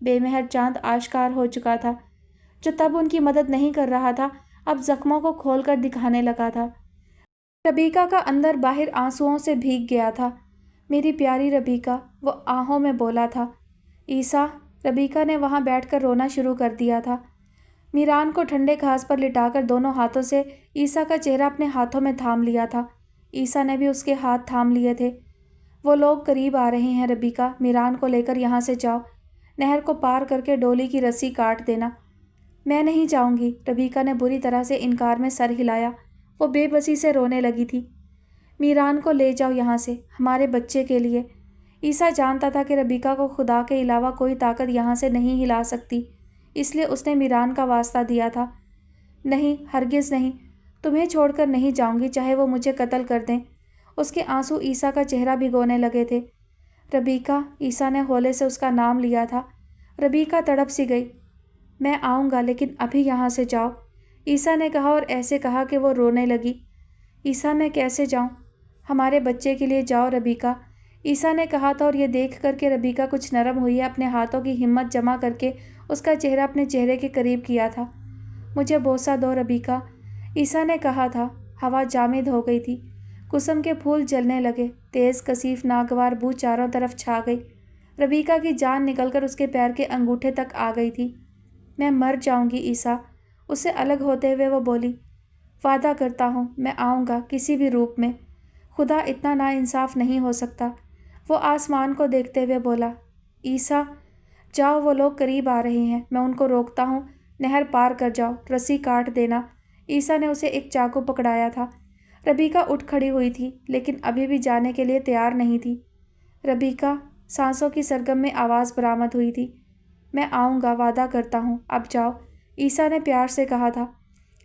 بے مہر چاند آشکار ہو چکا تھا، جو تب ان کی مدد نہیں کر رہا تھا اب زخموں کو کھول کر دکھانے لگا تھا۔ ربیکا کا اندر باہر آنسوؤں سے بھیگ گیا تھا۔ میری پیاری ربیکا، وہ آہوں میں بولا تھا۔ عیسیٰ، ربیکا نے وہاں بیٹھ کر رونا شروع کر دیا تھا۔ میران کو ٹھنڈے گھاس پر لٹا کر دونوں ہاتھوں سے عیسیٰ کا چہرہ اپنے ہاتھوں میں تھام لیا تھا۔ عیسیٰ نے بھی اس کے ہاتھ تھام لیے تھے۔ وہ لوگ قریب آ رہے ہیں ربیکا، میران کو لے کر یہاں سے جاؤ، نہر کو پار کر کے ڈولی کی رسی کاٹ دینا۔ میں نہیں جاؤں گی، ربیکا نے بری طرح سے انکار میں سر ہلایا۔ وہ بے بسی سے رونے لگی تھی۔ میران کو لے جاؤ یہاں سے، ہمارے بچے کے لیے۔ عیسیٰ جانتا تھا کہ ربیکا کو خدا کے علاوہ کوئی طاقت یہاں سے نہیں ہلا سکتی، اس لیے اس نے میران کا واسطہ دیا تھا۔ نہیں، ہرگز نہیں، تمہیں چھوڑ کر نہیں جاؤں گی، چاہے وہ مجھے قتل کر دیں۔ اس کے آنسو عیسیٰ کا چہرہ بھگونے لگے تھے۔ ربیکا، عیسیٰ نے ہولے سے اس کا نام لیا تھا۔ ربیکا تڑپ سی گئی۔ میں آؤں گا، لیکن ابھی یہاں سے جاؤ، عیسیٰ نے کہا اور ایسے کہا کہ وہ رونے لگی۔ عیسیٰ، میں کیسے جاؤں؟ ہمارے بچے کے لیے جاؤ ربیکا، عیسیٰ نے کہا تھا، اور یہ دیکھ کر کہ ربیکا کچھ نرم ہوئی ہے، اپنے ہاتھوں کی ہمت جمع کر کے اس کا چہرہ اپنے چہرے کے قریب کیا تھا۔ مجھے بوسہ دو ربیکا، عیسیٰ نے کہا تھا۔ ہوا جامد ہو گئی تھی، قسم کے پھول جلنے لگے، تیز کثیف ناگوار بو چاروں طرف چھا گئی۔ ربیکا کی جان نکل کر اس کے پیر کے انگوٹھے تک آ گئی تھی۔ میں مر جاؤں گی عیسیٰ، اس سے الگ ہوتے ہوئے وہ بولی۔ وعدہ کرتا ہوں میں آؤں گا کسی بھی روپ میں، خدا اتنا ناانصاف نہیں ہو سکتا۔ وہ آسمان کو دیکھتے ہوئے بولا۔ عیسیٰ، جاؤ، وہ لوگ قریب آ رہے ہیں، میں ان کو روکتا ہوں، نہر پار کر جاؤ، رسی کاٹ دینا۔ عیسیٰ نے اسے ایک چاقو پکڑایا تھا۔ ربیکا اٹھ کھڑی ہوئی تھی، لیکن ابھی بھی جانے کے لیے تیار نہیں تھی۔ ربیکا، سانسوں کی سرگم میں آواز برآمد ہوئی تھی۔ میں آؤں گا، وعدہ کرتا ہوں، اب جاؤ، عیسیٰ نے پیار سے کہا تھا۔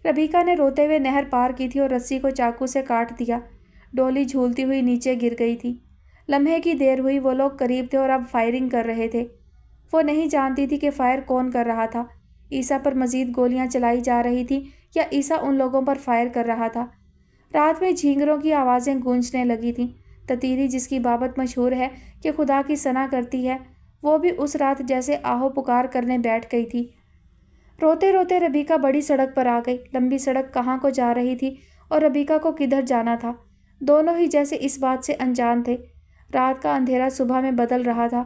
ربیکا نے روتے ہوئے نہر پار کی تھی اور رسی کو چاقو سے کاٹ دیا۔ ڈولی جھولتی ہوئی نیچے گر گئی تھی۔ لمحے کی دیر ہوئی، وہ لوگ قریب تھے اور اب فائرنگ کر رہے تھے۔ وہ نہیں جانتی تھی کہ فائر کون کر رہا تھا، عیسیٰ پر مزید گولیاں چلائی جا رہی تھیں یا عیسیٰ ان لوگوں پر فائر کر رہا تھا۔ رات میں جھینگروں کی آوازیں گونجنے لگی تھیں۔ تتیری، جس کی بابت مشہور ہے کہ خدا کی ثنا کرتی ہے، وہ بھی اس رات جیسے آہو پکار کرنے بیٹھ گئی تھی۔ روتے روتے ربیکا بڑی سڑک پر آ گئی۔ لمبی سڑک کہاں کو جا رہی تھی اور ربیکا کو کدھر جانا تھا، دونوں ہی جیسے اس بات سے انجان تھے۔ رات کا اندھیرا صبح میں بدل رہا تھا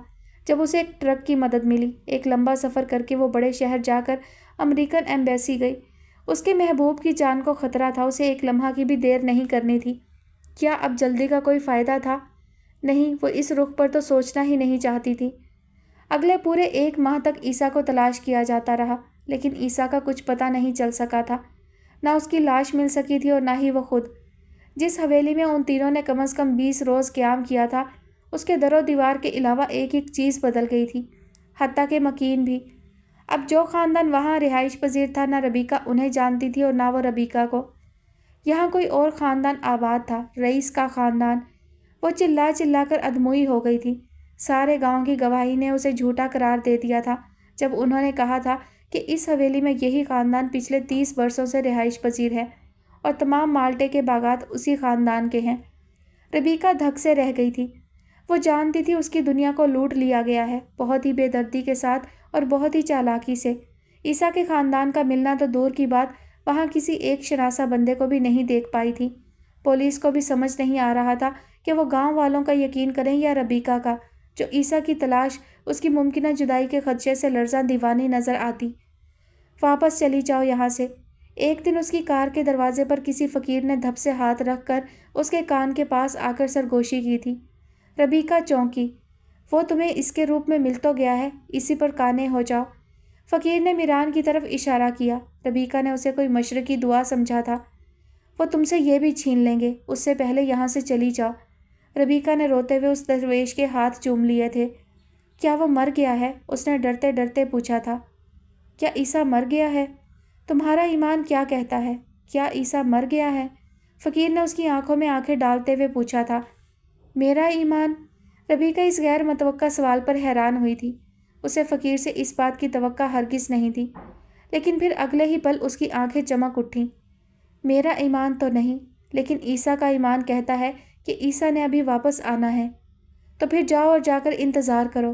جب اسے ایک ٹرک کی مدد ملی۔ ایک لمبا سفر کر کے وہ بڑے شہر جا کر امریکن ایمبیسی گئی۔ اس کے محبوب کی جان کو خطرہ تھا، اسے ایک لمحہ کی بھی دیر نہیں کرنی تھی۔ کیا اب جلدی کا کوئی فائدہ تھا؟ نہیں، وہ اس رخ پر تو سوچنا ہی نہیں چاہتی تھی۔ اگلے پورے 1 ماہ تک عیسیٰ کو تلاش کیا جاتا رہا، لیکن عیسیٰ کا کچھ پتہ نہیں چل سکا تھا۔ نہ اس کی لاش مل سکی تھی اور نہ ہی وہ خود۔ جس حویلی میں ان تینوں نے کم از کم 20 روز قیام کیا تھا، اس کے در و دیوار کے علاوہ ایک ایک چیز بدل گئی تھی، حتیٰ کہ مکین بھی۔ اب جو خاندان وہاں رہائش پذیر تھا، نہ ربیکا انہیں جانتی تھی اور نہ وہ ربیکا کو۔ یہاں کوئی اور خاندان آباد تھا، رئیس کا خاندان۔ وہ چلا چلا کر ادموئی ہو گئی تھی۔ سارے گاؤں کی گواہی نے اسے جھوٹا قرار دے دیا تھا جب انہوں نے کہا تھا کہ اس حویلی میں یہی خاندان پچھلے 30 برسوں سے رہائش پذیر ہے اور تمام مالٹے کے باغات اسی خاندان کے ہیں۔ ربیکا دھک سے رہ گئی تھی۔ وہ جانتی تھی اس کی دنیا کو لوٹ لیا گیا ہے، بہت ہی بے دردی کے ساتھ اور بہت ہی چالاکی سے۔ عیسیٰ کے خاندان کا ملنا تو دور کی بات، وہاں کسی ایک شناسا بندے کو بھی نہیں دیکھ پائی تھی۔ پولیس کو بھی سمجھ نہیں آ رہا تھا کہ وہ گاؤں والوں کا یقین کریں یا ربیکا کا، جو عیسیٰ کی تلاش، اس کی ممکنہ جدائی کے خدشے سے لرزاں دیوانی نظر آتی۔ واپس چلی جاؤ یہاں سے۔ ایک دن اس کی کار کے دروازے پر کسی فقیر نے دھپ سے ہاتھ رکھ کر اس کے کان کے پاس آ کر سرگوشی کی تھی۔ ربیکا چونکی۔ وہ تمہیں اس کے روپ میں مل تو گیا ہے، اسی پر قانع ہو جاؤ۔ فقیر نے میران کی طرف اشارہ کیا۔ ربیکا نے اسے کوئی مشرقی دعا سمجھا تھا۔ وہ تم سے یہ بھی چھین لیں گے، اس سے پہلے یہاں سے چلی جاؤ۔ ربیکا نے روتے ہوئے اس درویش کے ہاتھ چوم لیے تھے۔ کیا وہ مر گیا ہے؟ اس نے ڈرتے ڈرتے پوچھا تھا۔ کیا عیسیٰ مر گیا ہے؟ تمہارا ایمان کیا کہتا ہے؟ کیا عیسیٰ مر گیا ہے؟ فقیر نے اس کی آنکھوں میں آنکھیں ڈالتے ہوئے پوچھا تھا۔ میرا ایمان؟ ربیکا اس غیر متوقع سوال پر حیران ہوئی تھی۔ اسے فقیر سے اس بات کی توقع ہرگز نہیں تھی، لیکن پھر اگلے ہی پل اس کی آنکھیں چمک اٹھیں۔ میرا ایمان تو نہیں، لیکن عیسیٰ کا ایمان کہتا ہے کہ عیسیٰ نے ابھی واپس آنا ہے۔ تو پھر جاؤ اور جا کر انتظار کرو۔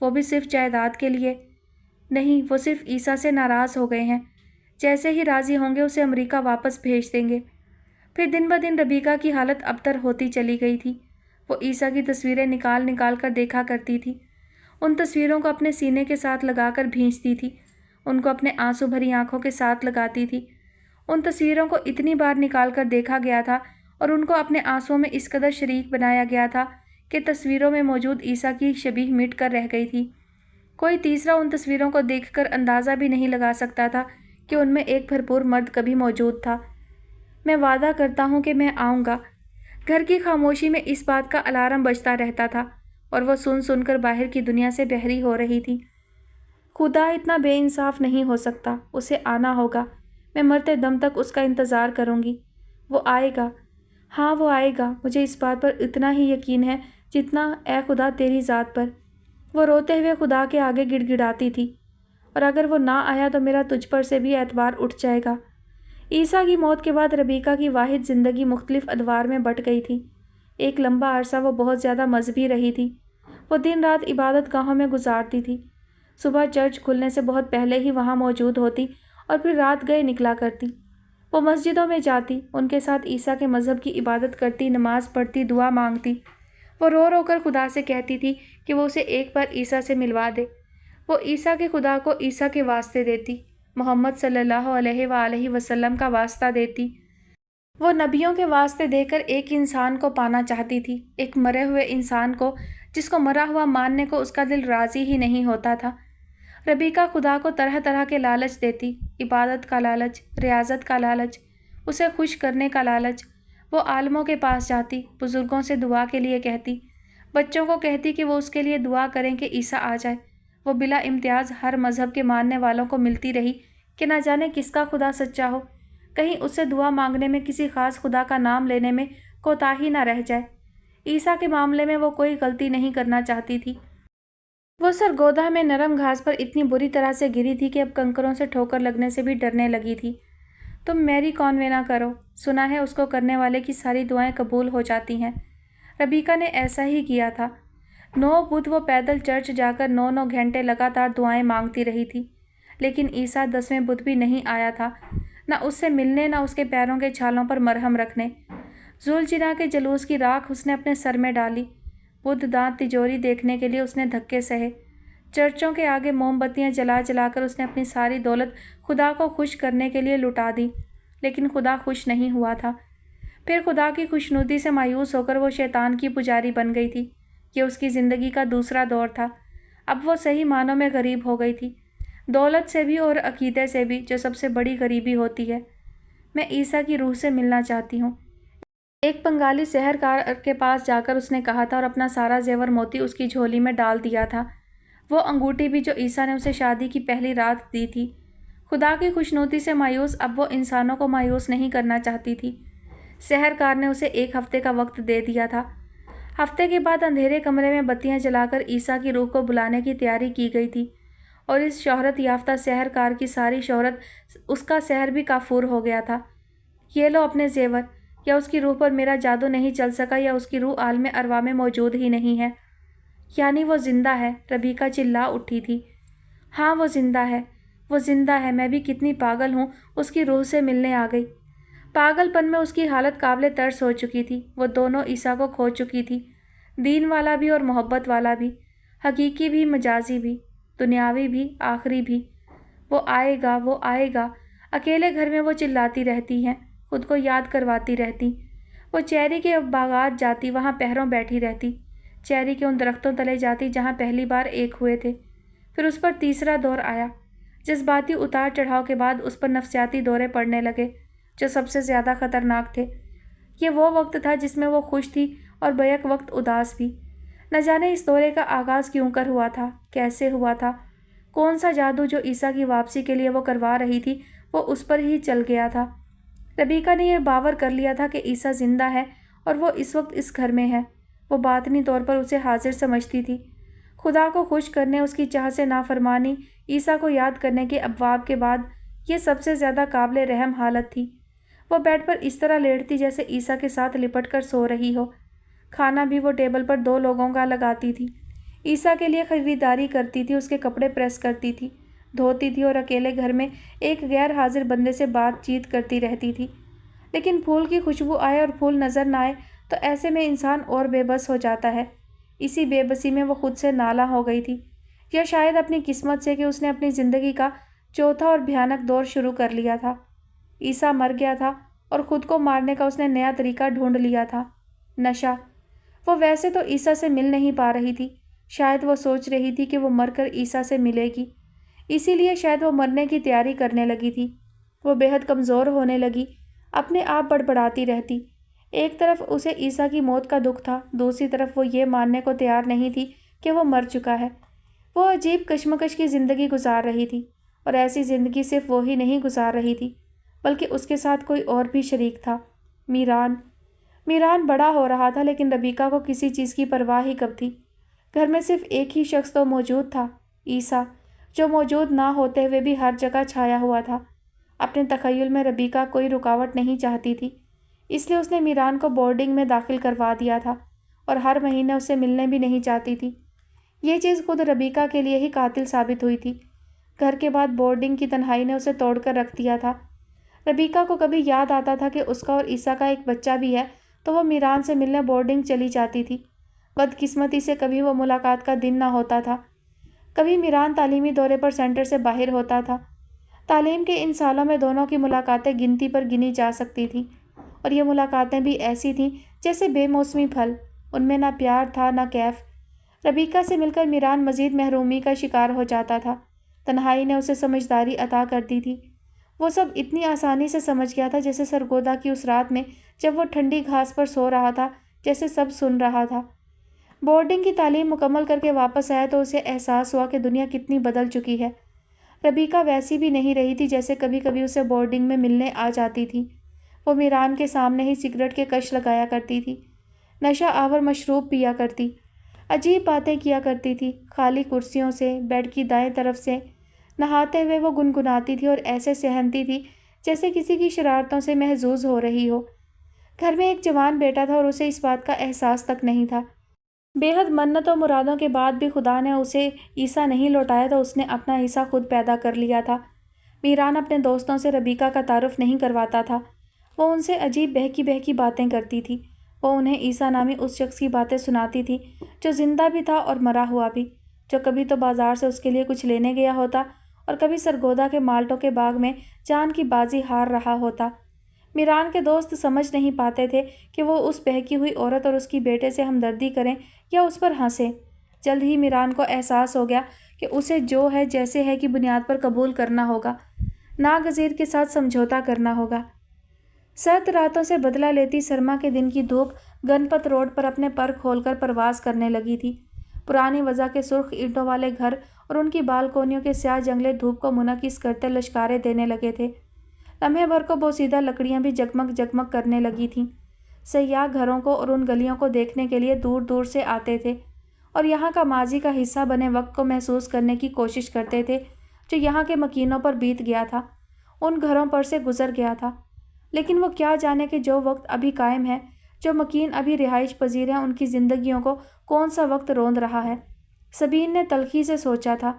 وہ بھی صرف جائیداد کے لیے نہیں، وہ صرف عیسیٰ سے ناراض ہو گئے ہیں۔ جیسے ہی راضی ہوں گے اسے امریکہ واپس بھیج دیں گے۔ پھر دن بدن ربیکہ کی حالت ابتر ہوتی چلی گئی تھی۔ وہ عیسیٰ کی تصویریں نکال نکال کر دیکھا کرتی تھی۔ ان تصویروں کو اپنے سینے کے ساتھ لگا کر بھینچتی تھی، ان کو اپنے آنسو بھری آنکھوں کے ساتھ لگاتی تھی۔ ان تصویروں کو اتنی بار نکال کر دیکھا گیا تھا اور ان کو اپنے آنسوؤں میں اس قدر شریک بنایا گیا تھا کہ تصویروں میں موجود عیسیٰ کی شبیہ مٹ کر رہ گئی تھی۔ کوئی تیسرا ان تصویروں کو دیکھ کر اندازہ بھی نہیں لگا سکتا تھا کہ ان میں ایک بھرپور مرد کبھی موجود تھا۔ میں وعدہ کرتا ہوں کہ میں آؤں گا۔ گھر کی خاموشی میں اس بات کا الارم بجتا رہتا تھا اور وہ سن سن کر باہر کی دنیا سے بہری ہو رہی تھی۔ خدا اتنا بے انصاف نہیں ہو سکتا، اسے آنا ہوگا۔ میں مرتے دم تک اس کا انتظار کروں گی۔ وہ آئے گا، ہاں وہ آئے گا، مجھے اس بات پر اتنا ہی یقین ہے جتنا اے خدا تیری ذات پر۔ وہ روتے ہوئے خدا کے آگے گڑ گڑاتی تھی، اور اگر وہ نہ آیا تو میرا تجھ پر سے بھی اعتبار اٹھ جائے گا۔ عیسیٰ کی موت کے بعد ربیکہ کی واحد زندگی مختلف ادوار میں بٹ گئی تھی۔ ایک لمبا عرصہ وہ بہت زیادہ مذہبی رہی تھی۔ وہ دن رات عبادت گاہوں میں گزارتی تھی۔ صبح چرچ کھلنے سے بہت پہلے ہی وہاں موجود ہوتی اور پھر رات گئے نکلا کرتی۔ وہ مسجدوں میں جاتی، ان کے ساتھ عیسیٰ کے مذہب کی عبادت کرتی، نماز پڑھتی، دعا مانگتی۔ وہ رو رو کر خدا سے کہتی تھی کہ وہ اسے ایک بار عیسیٰ سے ملوا دے۔ وہ عیسیٰ کے خدا کو عیسیٰ کے واسطے دیتی، محمد صلی اللہ علیہ وآلہ وسلم کا واسطہ دیتی۔ وہ نبیوں کے واسطے دے کر ایک انسان کو پانا چاہتی تھی، ایک مرے ہوئے انسان کو جس کو مرا ہوا ماننے کو اس کا دل راضی ہی نہیں ہوتا تھا۔ ربیکہ خدا کو طرح طرح کے لالچ دیتی، عبادت کا لالچ، ریاضت کا لالچ، اسے خوش کرنے کا لالچ۔ وہ عالموں کے پاس جاتی، بزرگوں سے دعا کے لیے کہتی، بچوں کو کہتی کہ وہ اس کے لیے دعا کریں کہ عیسیٰ آ جائے۔ وہ بلا امتیاز ہر مذہب کے ماننے والوں کو ملتی رہی کہ نہ جانے کس کا خدا سچا ہو، کہیں اس سے دعا مانگنے میں کسی خاص خدا کا نام لینے میں کوتاہی نہ رہ جائے۔ عیسیٰ کے معاملے میں وہ کوئی غلطی نہیں کرنا چاہتی تھی۔ وہ سرگودا میں نرم گھاس پر اتنی بری طرح سے گری تھی کہ اب کنکروں سے ٹھوکر لگنے سے بھی ڈرنے لگی تھی۔ تم میری کانوینا کرو، سنا ہے اس کو کرنے والے کی ساری دعائیں قبول ہو جاتی ہیں۔ ربیکہ نے ایسا ہی کیا تھا۔ 9 بدھ وہ پیدل چرچ جا کر 9 گھنٹے لگاتار دعائیں مانگتی رہی تھی، لیکن عیسیٰ 10ویں بدھ بھی نہیں آیا تھا، نہ اس سے ملنے، نہ اس کے پیروں کے چھالوں پر مرہم رکھنے۔ ذوالجناح کے جلوس کی راکھ اس نے اپنے سر میں ڈالی۔ بدھ دانت تجوری دیکھنے کے لیے اس نے دھکے سہے۔ چرچوں کے آگے موم بتیاں جلا جلا کر اس نے اپنی ساری دولت خدا کو خوش کرنے کے لیے لٹا دی، لیکن خدا خوش نہیں ہوا تھا۔ پھر خدا کی خوشنودی سے مایوس ہو کر وہ شیطان کی پجاری بن گئی تھی۔ یہ اس کی زندگی کا دوسرا دور تھا۔ اب وہ صحیح معنوں میں غریب ہو گئی تھی، دولت سے بھی اور عقیدے سے بھی، جو سب سے بڑی غریبی ہوتی ہے۔ میں عیسیٰ کی روح سے ملنا چاہتی ہوں۔ ایک بنگالی سحرکار کے پاس جا کر اس نے کہا تھا اور اپنا سارا زیور موتی اس کی جھولی میں ڈال دیا تھا، وہ انگوٹھی بھی جو عیسیٰ نے اسے شادی کی پہلی رات دی تھی۔ خدا کی خوشنودی سے مایوس اب وہ انسانوں کو مایوس نہیں کرنا چاہتی تھی۔ سحرکار نے اسے 1 ہفتے کا وقت دے دیا تھا۔ ہفتے کے بعد اندھیرے کمرے میں بتیاں جلا کر عیسیٰ کی روح کو بلانے کی تیاری کی گئی تھی، اور اس شہرت یافتہ سحرکار کی ساری شہرت اس کا سحر بھی کافور ہو گیا تھا۔ یہ لو اپنے زیور، یا اس کی روح پر میرا جادو نہیں چل سکا، یا اس کی روح عالم ارواح میں موجود ہی نہیں ہے۔ یعنی وہ زندہ ہے، ربیکہ چلا اٹھی تھی۔ ہاں وہ زندہ ہے، وہ زندہ ہے۔ میں بھی کتنی پاگل ہوں، اس کی روح سے ملنے آ گئی۔ پاگل پن میں اس کی حالت قابل ترس ہو چکی تھی۔ وہ دونوں عیسیٰ کو کھو چکی تھی، دین والا بھی اور محبت والا بھی، حقیقی بھی مجازی بھی، دنیاوی بھی آخری بھی۔ وہ آئے گا، وہ آئے گا۔ اکیلے گھر میں وہ چلاتی رہتی ہیں، خود کو یاد کرواتی رہتی۔ وہ چیری کے باغات جاتی، وہاں پہروں بیٹھی رہتی، چیری کے ان درختوں تلے جاتی جہاں پہلی بار ایک ہوئے تھے۔ پھر اس پر تیسرا دور آیا۔ جذباتی اتار چڑھاؤ کے بعد اس پر نفسیاتی دورے پڑنے لگے جو سب سے زیادہ خطرناک تھے۔ یہ وہ وقت تھا جس میں وہ خوش تھی اور بیک وقت اداس بھی۔ نہ جانے اس دورے کا آغاز کیوں کر ہوا تھا، کیسے ہوا تھا، کون سا جادو جو عیسیٰ کی واپسی کے لیے وہ کروا رہی تھی وہ اس پر ہی چل گیا تھا۔ ربیکہ نے یہ باور کر لیا تھا کہ عیسیٰ زندہ ہے اور وہ اس وقت اس گھر میں ہے۔ وہ باطنی طور پر اسے حاضر سمجھتی تھی۔ خدا کو خوش کرنے، اس کی چاہ سے نافرمانی، عیسیٰ کو یاد کرنے کے ابواب کے بعد یہ سب سے زیادہ قابل رحم حالت تھی۔ وہ بیڈ پر اس طرح لیٹتی جیسے عیسیٰ کے ساتھ لپٹ کر سو رہی ہو۔ کھانا بھی وہ ٹیبل پر 2 لوگوں کا لگاتی تھی۔ عیسیٰ کے لیے خریداری کرتی تھی، اس کے کپڑے پریس کرتی تھی، دھوتی تھی اور اکیلے گھر میں ایک غیر حاضر بندے سے بات چیت کرتی رہتی تھی۔ لیکن پھول کی خوشبو آئے اور پھول نظر نہ آئے تو ایسے میں انسان اور بے بس ہو جاتا ہے۔ اسی بے بسی میں وہ خود سے نالاں ہو گئی تھی، یا شاید اپنی قسمت سے کہ اس نے اپنی زندگی کا چوتھا اور بھیانک دور شروع کر لیا تھا۔ عیسیٰ مر گیا تھا اور خود کو مارنے کا اس نے نیا طریقہ ڈھونڈ لیا تھا، نشہ۔ وہ ویسے تو عیسیٰ سے مل نہیں پا رہی تھی، شاید وہ سوچ رہی تھی کہ وہ مر کر عیسیٰ سے ملے گی، اسی لیے شاید وہ مرنے کی تیاری کرنے لگی تھی۔ وہ بے حد کمزور ہونے لگی، اپنے آپ بڑبڑاتی رہتی۔ ایک طرف اسے عیسیٰ کی موت کا دکھ تھا، دوسری طرف وہ یہ ماننے کو تیار نہیں تھی کہ وہ مر چکا ہے۔ وہ عجیب کشمکش کی زندگی گزار رہی تھی، اور ایسی زندگی صرف وہ ہی نہیں گزار رہی تھی بلکہ اس کے ساتھ کوئی اور بھی شریک تھا، میران۔ میران بڑا ہو رہا تھا، لیکن ربیکہ کو کسی چیز کی پرواہ ہی کب تھی۔ گھر میں صرف ایک ہی شخص تو موجود تھا، عیسیٰ، جو موجود نہ ہوتے ہوئے بھی ہر جگہ چھایا ہوا تھا۔ اپنے تخیل میں ربیکہ کوئی رکاوٹ نہیں چاہتی تھی، اس لیے اس نے میران کو بورڈنگ میں داخل کروا دیا تھا اور ہر مہینے اس سے ملنے بھی نہیں چاہتی تھی۔ یہ چیز خود ربیکہ کے لیے ہی قاتل ثابت ہوئی تھی۔ گھر کے بعد بورڈنگ کی تنہائی نے اسے توڑ کر رکھ دیا تھا۔ ربیکہ کو کبھی یاد آتا تھا کہ اس کا اور عیسیٰ کا ایک بچہ بھی ہے تو وہ میران سے ملنے بورڈنگ چلی جاتی تھی۔ بدقسمتی سے کبھی وہ ملاقات کا دن نہ ہوتا تھا، کبھی میران تعلیمی دورے پر سینٹر سے باہر ہوتا تھا۔ تعلیم کے ان سالوں میں دونوں کی ملاقاتیں گنتی پر گنی جا سکتی تھیں، اور یہ ملاقاتیں بھی ایسی تھیں جیسے بے موسمی پھل، ان میں نہ پیار تھا نہ کیف۔ ربیکہ سے مل کر میران مزید محرومی کا شکار ہو جاتا تھا، تنہائی نے اسے سمجھداری عطا کرتی تھی۔ وہ سب اتنی آسانی سے سمجھ گیا تھا جیسے سرگودا کی اس رات میں جب وہ ٹھنڈی گھاس پر سو رہا تھا، جیسے سب سن رہا تھا۔ بورڈنگ کی تعلیم مکمل کر کے واپس آیا تو اسے احساس ہوا کہ دنیا کتنی بدل چکی ہے۔ ربیکہ ویسی بھی نہیں رہی تھی جیسے کبھی کبھی اسے بورڈنگ میں ملنے آ جاتی تھی۔ وہ میران کے سامنے ہی سگریٹ کے کش لگایا کرتی تھی، نشہ آور مشروب پیا کرتی، عجیب باتیں کیا کرتی تھی، خالی کرسیوں سے، بیڈ کی دائیں طرف سے۔ نہاتے ہوئے وہ گنگناتی تھی اور ایسے سہنتی تھی جیسے کسی کی شرارتوں سے محظوظ ہو رہی ہو۔ گھر میں ایک جوان بیٹا تھا اور اسے اس بات کا احساس تک نہیں تھا۔ بے حد منت و مرادوں کے بعد بھی خدا نے اسے عیسیٰ نہیں لوٹایا تو اس نے اپنا عیسیٰ خود پیدا کر لیا تھا۔ میران اپنے دوستوں سے ربیکہ کا تعارف نہیں کرواتا تھا، وہ ان سے عجیب بہکی بہکی باتیں کرتی تھی۔ وہ انہیں عیسیٰ نامی اس شخص کی باتیں سناتی تھی جو زندہ بھی تھا اور مرا ہوا بھی، جو کبھی تو بازار سے اس کے لیے کچھ لینے گیا ہوتا اور کبھی سرگودا کے مالٹوں کے باغ میں جان کی بازی ہار رہا ہوتا۔ میران کے دوست سمجھ نہیں پاتے تھے کہ وہ اس بہکی ہوئی عورت اور اس کی بیٹے سے ہمدردی کریں یا اس پر ہنسیں۔ جلد ہی میران کو احساس ہو گیا کہ اسے جو ہے جیسے ہے کی بنیاد پر قبول کرنا ہوگا، ناگزیر کے ساتھ سمجھوتا کرنا ہوگا۔ سرد راتوں سے بدلہ لیتی سرما کے دن کی دھوپ گنپت روڈ پر اپنے پر کھول کر پرواز کرنے لگی تھی۔ پرانی وضع کے سرخ اینٹوں والے گھر اور ان کی بالکونیوں کے سیاہ جنگلے دھوپ کو منعکس کرتے لشکاریں دینے لگے تھے۔ لمحے بھر کو بوسیدہ لکڑیاں بھی جگمگ جگمگ کرنے لگی تھیں۔ سیاح گھروں کو اور ان گلیوں کو دیکھنے کے لیے دور دور سے آتے تھے اور یہاں کا ماضی کا حصہ بنے وقت کو محسوس کرنے کی کوشش کرتے تھے جو یہاں کے مکینوں پر بیت گیا تھا، ان گھروں پر سے گزر گیا تھا۔ لیکن وہ کیا جانے کہ جو وقت ابھی قائم ہے، جو مکین ابھی رہائش پذیر ہیں، ان کی زندگیوں کو کون سا وقت روند رہا ہے۔ سبین نے تلخی سے سوچا تھا۔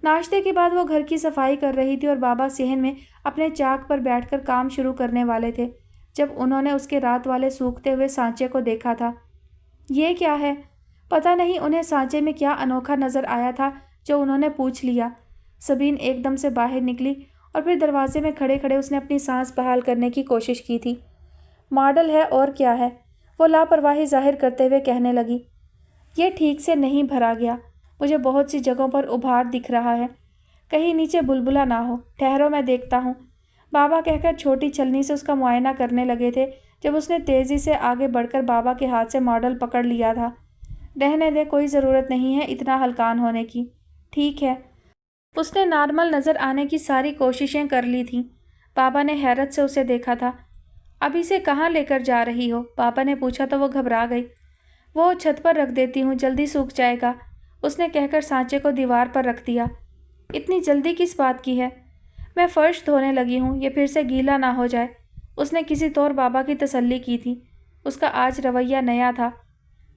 ناشتے کے بعد وہ گھر کی صفائی کر رہی تھی اور بابا صحن میں اپنے چاک پر بیٹھ کر کام شروع کرنے والے تھے جب انہوں نے اس کے رات والے سوکھتے ہوئے سانچے کو دیکھا تھا۔ یہ کیا ہے؟ پتہ نہیں انہیں سانچے میں کیا انوکھا نظر آیا تھا جو انہوں نے پوچھ لیا۔ سبین ایک دم سے باہر نکلی اور پھر دروازے میں کھڑے کھڑے اس نے اپنی سانس بحال کرنے کی کوشش کی تھی۔ ماڈل ہے اور کیا ہے، وہ لاپرواہی ظاہر کرتے ہوئے کہنے لگی۔ یہ ٹھیک سے نہیں بھرا گیا، مجھے بہت سی جگہوں پر ابھار دکھ رہا ہے، کہیں نیچے بلبلا نہ ہو، ٹھہرو میں دیکھتا ہوں۔ بابا کہہ کر چھوٹی چھلنی سے اس کا معائنہ کرنے لگے تھے جب اس نے تیزی سے آگے بڑھ کر بابا کے ہاتھ سے ماڈل پکڑ لیا تھا۔ رہنے دے، کوئی ضرورت نہیں ہے اتنا ہلکان ہونے کی، ٹھیک ہے۔ اس نے نارمل نظر آنے کی ساری کوششیں کر لی تھیں۔ بابا نے حیرت سے اسے دیکھا تھا۔ اب اسے کہاں لے کر جا رہی ہو؟ بابا نے پوچھا تو وہ گھبرا گئی۔ وہ چھت پر رکھ دیتی ہوں، جلدی سوکھ جائے گا، اس نے کہہ کر سانچے کو دیوار پر رکھ دیا۔ اتنی جلدی کس بات کی ہے؟ میں فرش دھونے لگی ہوں، یہ پھر سے گیلا نہ ہو جائے، اس نے کسی طور بابا کی تسلی کی تھی۔ اس کا آج رویہ نیا تھا۔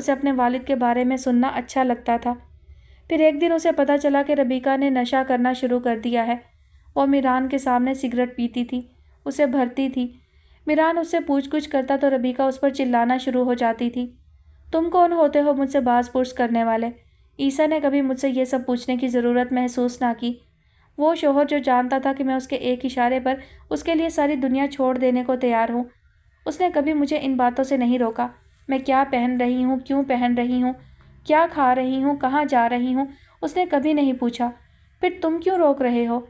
اسے اپنے والد کے بارے میں سننا اچھا لگتا تھا۔ پھر ایک دن اسے پتہ چلا کہ ربیکہ نے نشہ کرنا شروع کر دیا ہے۔ وہ میران کے سامنے سگریٹ پیتی تھی، اسے بھرتی تھی۔ میران اس سے پوچھ گچھ کرتا تو ربیکہ اس پر چلانا شروع ہو جاتی تھی۔ تم کون ہوتے ہو مجھ سے باز پرس کرنے والے؟ عیسیٰ نے کبھی مجھ سے یہ سب پوچھنے کی ضرورت محسوس نہ کی۔ وہ شوہر جو جانتا تھا کہ میں اس کے ایک اشارے پر اس کے لیے ساری دنیا چھوڑ دینے کو تیار ہوں، اس نے کبھی مجھے ان باتوں سے نہیں روکا۔ میں کیا پہن رہی ہوں، کیوں پہن رہی ہوں، کیا کھا رہی ہوں، کہاں جا رہی ہوں، اس نے کبھی نہیں پوچھا۔ پھر تم کیوں روک رہے ہو؟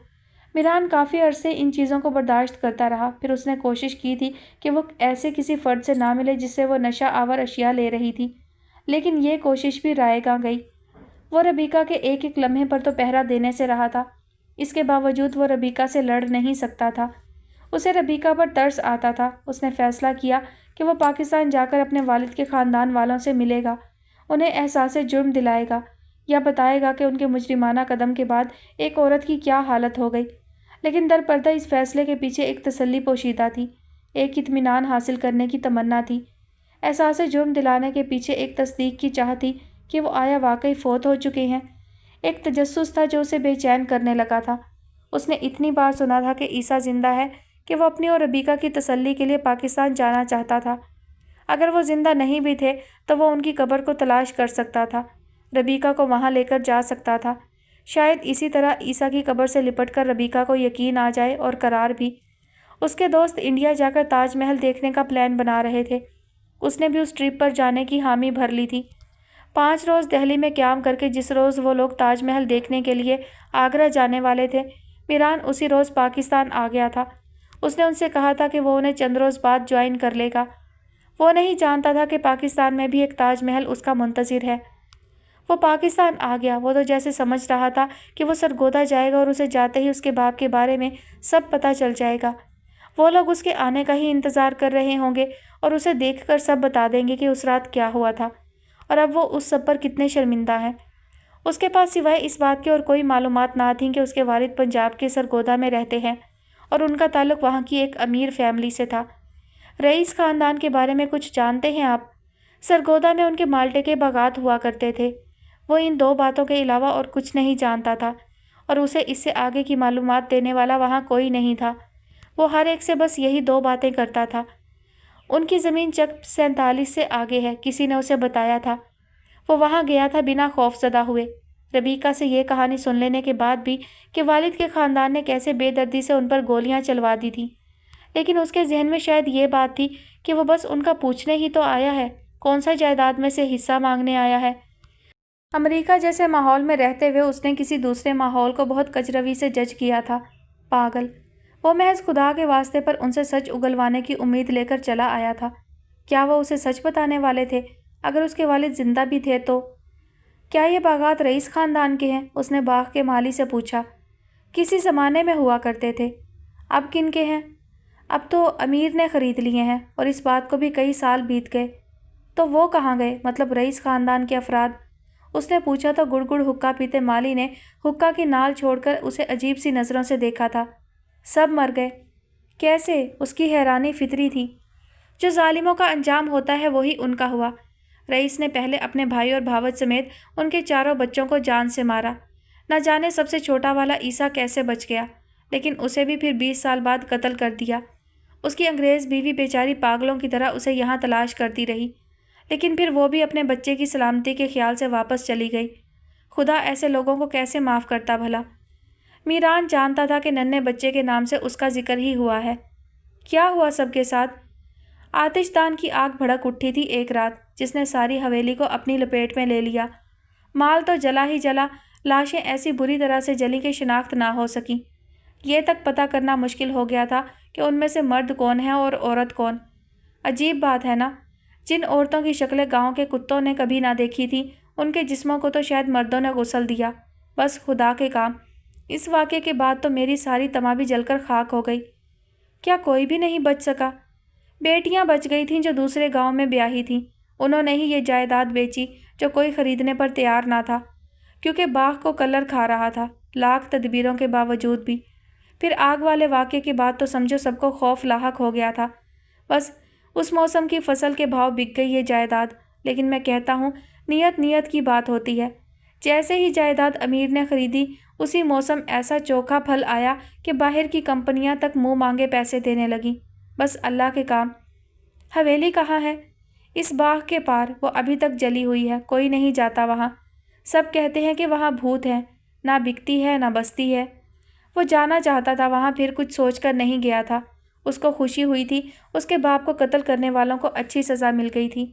میران کافی عرصے ان چیزوں کو برداشت کرتا رہا۔ پھر اس نے کوشش کی تھی کہ وہ ایسے کسی فرد سے نہ ملے جس سے وہ نشہ آور اشیاء لے رہی تھی، لیکن یہ کوشش بھی رائے گاں گئی۔ وہ ربیکہ کے ایک ایک لمحے پر تو پہرا دینے سے رہا تھا، اس کے باوجود وہ ربیکہ سے لڑ نہیں سکتا تھا۔ اسے ربیکہ پر ترس آتا تھا۔ اس نے فیصلہ کیا کہ وہ پاکستان جا کر اپنے والد کے خاندان والوں سے ملے گا، انہیں احساس جرم دلائے گا، یا بتائے گا کہ ان کے مجرمانہ قدم کے بعد ایک عورت کی کیا حالت ہو گئی۔ لیکن در پردہ اس فیصلے کے پیچھے ایک تسلی پوشیدہ تھی، ایک اطمینان حاصل کرنے کی تمنا تھی۔ احساس جرم دلانے کے پیچھے ایک تصدیق کی چاہ تھی کہ وہ آیا واقعی فوت ہو چکے ہیں۔ ایک تجسس تھا جو اسے بے چین کرنے لگا تھا۔ اس نے اتنی بار سنا تھا کہ عیسیٰ زندہ ہے کہ وہ اپنی اور ربیکہ کی تسلی کے لیے پاکستان جانا چاہتا تھا۔ اگر وہ زندہ نہیں بھی تھے تو وہ ان کی قبر کو تلاش کر سکتا تھا، ربیکہ کو وہاں لے کر جا سکتا تھا۔ شاید اسی طرح عیسیٰ کی قبر سے لپٹ کر ربیکہ کو یقین آ جائے، اور قرار بھی۔ اس کے دوست انڈیا جا کر تاج محل دیکھنے کا پلان بنا رہے تھے۔ اس نے بھی اس ٹرپ پر جانے کی حامی بھر لی تھی۔ 5 روز دہلی میں قیام کر کے جس روز وہ لوگ تاج محل دیکھنے کے لیے آگرہ جانے والے تھے، میران اسی روز پاکستان آ گیا تھا۔ اس نے ان سے کہا تھا کہ وہ انہیں چند روز بعد جوائن کر لے گا۔ وہ نہیں جانتا تھا کہ پاکستان میں بھی ایک تاج محل اس کا منتظر ہے۔ وہ پاکستان آ گیا۔ وہ تو جیسے سمجھ رہا تھا کہ وہ سرگودا جائے گا اور اسے جاتے ہی اس کے باپ کے بارے میں سب پتہ چل جائے گا۔ وہ لوگ اس کے آنے کا ہی انتظار کر رہے ہوں گے اور اسے دیکھ کر سب بتا دیں گے کہ اس رات کیا ہوا تھا اور اب وہ اس سب پر کتنے شرمندہ ہیں۔ اس کے پاس سوائے اس بات کے اور کوئی معلومات نہ تھیں کہ اس کے والد پنجاب کے سرگودا میں رہتے ہیں اور ان کا تعلق وہاں کی ایک امیر فیملی سے تھا۔ رئیس خاندان کے بارے میں کچھ جانتے ہیں آپ؟ سرگودا میں ان کے مالٹے کے باغات ہوا کرتے تھے۔ وہ ان 2 باتوں کے علاوہ اور کچھ نہیں جانتا تھا، اور اسے اس سے آگے کی معلومات دینے والا وہاں کوئی نہیں تھا۔ وہ ہر ایک سے بس یہی 2 باتیں کرتا تھا۔ ان کی زمین چک 47 سے آگے ہے، کسی نے اسے بتایا تھا۔ وہ وہاں گیا تھا بنا خوف زدہ ہوئے، ربیکہ سے یہ کہانی سن لینے کے بعد بھی کہ والد کے خاندان نے کیسے بے دردی سے ان پر گولیاں چلوا دی تھیں۔ لیکن اس کے ذہن میں شاید یہ بات تھی کہ وہ بس ان کا پوچھنے ہی تو آیا ہے، کون سا جائیداد میں سے حصہ مانگنے آیا ہے۔ امریکہ جیسے ماحول میں رہتے ہوئے اس نے کسی دوسرے ماحول کو بہت کجروی سے جج کیا تھا۔ پاگل! وہ محض خدا کے واسطے پر ان سے سچ اگلوانے کی امید لے کر چلا آیا تھا۔ کیا وہ اسے سچ بتانے والے تھے؟ اگر اس کے والد زندہ بھی تھے تو؟ کیا یہ باغات رئیس خاندان کے ہیں؟ اس نے باغ کے مالی سے پوچھا۔ کسی زمانے میں ہوا کرتے تھے۔ اب کن کے ہیں؟ اب تو امیر نے خرید لیے ہیں، اور اس بات کو بھی کئی سال بیت گئے۔ تو وہ کہاں گئے؟ مطلب رئیس خاندان کے افراد؟ اس نے پوچھا تو گڑ گڑ حقہ پیتے مالی نے حقہ کی نال چھوڑ کر اسے عجیب سی نظروں سے دیکھا تھا۔ سب مر گئے؟ کیسے؟ اس کی حیرانی فطری تھی۔ جو ظالموں کا انجام ہوتا ہے وہی ان کا ہوا۔ رئیس نے پہلے اپنے بھائی اور بھاوت سمیت ان کے 4 بچوں کو جان سے مارا۔ نہ جانے سب سے چھوٹا والا عیسیٰ کیسے بچ گیا، لیکن اسے بھی پھر 20 سال بعد قتل کر دیا۔ اس کی انگریز بیوی بیچاری پاگلوں کی طرح اسے یہاں تلاش کرتی رہی، لیکن پھر وہ بھی اپنے بچے کی سلامتی کے خیال سے واپس چلی گئی۔ خدا ایسے لوگوں کو کیسے معاف کرتا بھلا؟ میران جانتا تھا کہ ننھے بچے کے نام سے اس کا ذکر ہی ہوا ہے۔ کیا ہوا سب کے ساتھ؟ آتش دان کی آگ بھڑک اٹھی تھی ایک رات، جس نے ساری حویلی کو اپنی لپیٹ میں لے لیا۔ مال تو جلا ہی جلا، لاشیں ایسی بری طرح سے جلی کہ شناخت نہ ہو سکی۔ یہ تک پتہ کرنا مشکل ہو گیا تھا کہ ان میں سے مرد کون ہے اور عورت کون۔ عجیب بات ہے نا، جن عورتوں کی شکلیں گاؤں کے کتوں نے کبھی نہ دیکھی تھی، ان کے جسموں کو تو شاید مردوں نے غسل دیا۔ بس خدا کے کام! اس واقعے کے بعد تو میری ساری تمابی جل کر خاک ہو گئی۔ کیا کوئی بھی نہیں بچ سکا؟ بیٹیاں بچ گئی تھیں جو دوسرے گاؤں میں بیاہی تھیں۔ انہوں نے ہی یہ جائیداد بیچی جو کوئی خریدنے پر تیار نہ تھا، کیونکہ باغ کو کلر کھا رہا تھا، لاکھ تدبیروں کے باوجود بھی۔ پھر آگ والے واقعے کے بعد تو سمجھو سب کو خوف لاحق ہو گیا تھا۔ بس اس موسم کی فصل کے بھاؤ بک گئی یہ جائیداد، لیکن میں کہتا ہوں نیت نیت کی بات ہوتی ہے۔ جیسے ہی جائیداد امیر نے خریدی اسی موسم ایسا چوکھا پھل آیا کہ باہر کی کمپنیاں تک منہ مانگے پیسے دینے لگیں۔ بس اللہ کے کام۔ حویلی کہاں ہے؟ اس باغ کے پار، وہ ابھی تک جلی ہوئی ہے، کوئی نہیں جاتا وہاں۔ سب کہتے ہیں کہ وہاں بھوت ہے، نہ بکتی ہے نہ بستی ہے۔ وہ جانا چاہتا تھا وہاں، پھر کچھ سوچ کر نہیں گیا تھا۔ اس کو خوشی ہوئی تھی، اس کے باپ کو قتل کرنے والوں کو اچھی سزا مل گئی تھی۔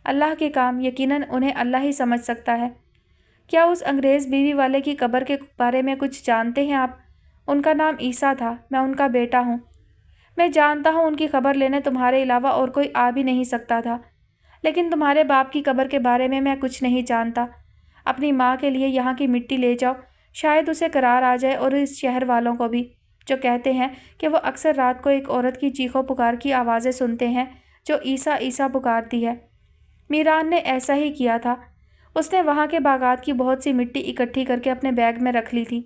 اللہ کے کام، یقیناً انہیں اللہ ہی سمجھ سکتا ہے۔ کیا اس انگریز بیوی والے کی قبر کے بارے میں کچھ جانتے ہیں آپ؟ ان کا نام عیسیٰ تھا، میں ان کا بیٹا ہوں۔ میں جانتا ہوں ان کی خبر لینے تمہارے علاوہ اور کوئی آ بھی نہیں سکتا تھا، لیکن تمہارے باپ کی قبر کے بارے میں کچھ نہیں جانتا۔ اپنی ماں کے لیے یہاں کی مٹی لے جاؤ، شاید اسے قرار آ جائے، اور اس شہر والوں کو بھی، جو کہتے ہیں کہ وہ اکثر رات کو ایک عورت کی چیخو پکار کی آوازیں سنتے ہیں جو عیسیٰ عیسیٰ پکارتی ہے۔ میران نے ایسا ہی کیا تھا۔ اس نے وہاں کے باغات کی بہت سی مٹی اکٹھی کر کے اپنے بیگ میں رکھ لی تھی۔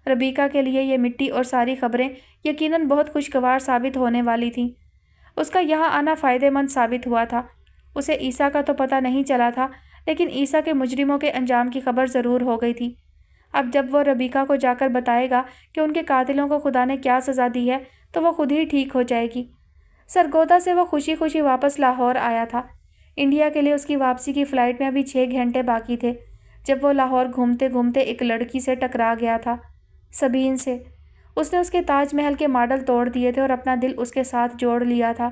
ربیکہ کے لیے یہ مٹی اور ساری خبریں یقیناً بہت خوشگوار ثابت ہونے والی تھیں۔ اس کا یہاں آنا فائدہ مند ثابت ہوا تھا۔ اسے عیسیٰ کا تو پتہ نہیں چلا تھا، لیکن عیسیٰ کے مجرموں کے انجام کی خبر ضرور ہو گئی تھی۔ اب جب وہ ربیکہ کو جا کر بتائے گا کہ ان کے قاتلوں کو خدا نے کیا سزا دی ہے تو وہ خود ہی ٹھیک ہو جائے گی۔ سرگودا سے وہ خوشی خوشی واپس لاہور آیا تھا۔ انڈیا کے لیے اس کی واپسی کی فلائٹ میں ابھی 6 گھنٹے باقی تھے جب وہ لاہور گھومتے گھومتے ایک لڑکی سے ٹکرا گیا تھا، سبین سے۔ اس نے اس کے تاج محل کے ماڈل توڑ دیے تھے اور اپنا دل اس کے ساتھ جوڑ لیا تھا۔